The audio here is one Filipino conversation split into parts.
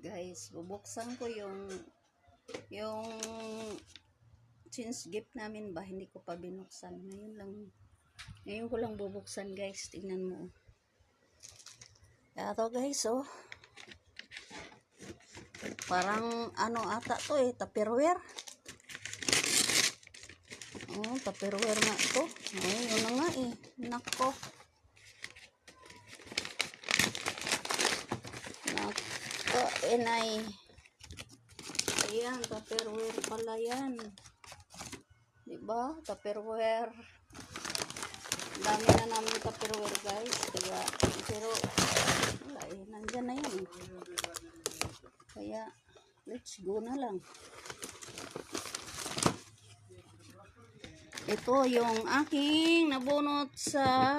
Guys, bubuksan ko yung since gift namin ba, hindi ko pa binuksan. Ngayon ko lang bubuksan, guys. Tingnan mo. Ito, guys, oh. Parang ano ata to eh, Tupperware. Oh, Tupperware nga to. Oh, yun na nga eh. Nako. Nako, enay. Ayan, Tupperware pala yan. Diba? Tupperware. Dami na namin Tupperware, guys. Kaya, pero, wala eh. Nandyan na yan. Kaya, let's go na lang. Ito yung aking nabunot sa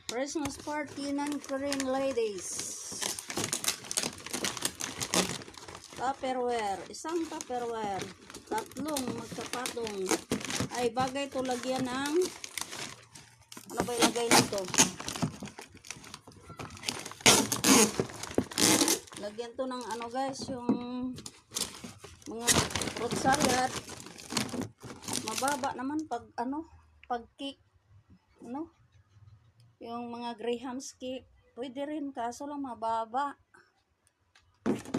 Christmas party ng Korean ladies. Tupperware. Isang Tupperware. Tatlong magkapatong. Ay, bagay to lagyan ng ano ba ilagay nito? Lagyan to ng ano, guys, yung mga fruit salad. Mababa naman pag ano, pag cake, ano, yung mga Graham's cake, pwede rin, kaso lang mababa.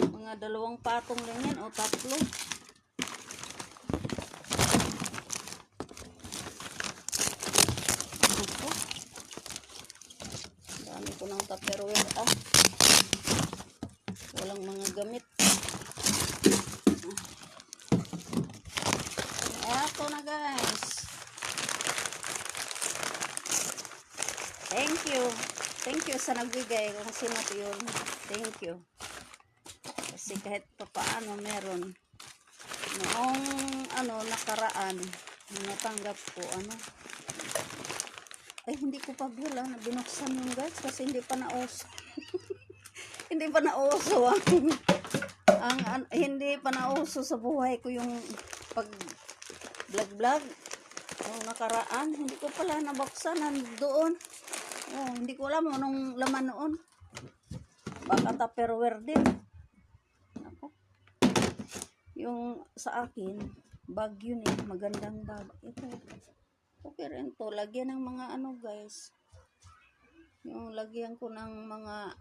Mga 2 patong lang yan o 3. Ako, dami ko ng Tupperware, walang mga gamit. Eto na, guys. Thank you sa nagbigay kung sino to yun. Thank you. Kasi kahit papaano meron. Noong ano nakaraan, natanggap ko ano. Ay, hindi ko pa bila na binuksan yung, guys, kasi hindi pa nauso. Hindi pa nauso hindi pa nauso sa buhay ko yung pag vlog. Yung nakaraan, hindi ko pala nabuksan doon. Oh, hindi ko alam anong laman noon. Baka Tupperware din. Ako. Yung sa akin, bag yun eh. Magandang bag. Ito. Okay rin to. Lagyan ng mga ano, guys. Yung lagyan ko ng mga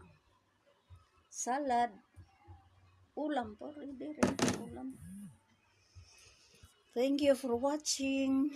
salad. Ulam po. Pwede rin ulam. Thank you for watching.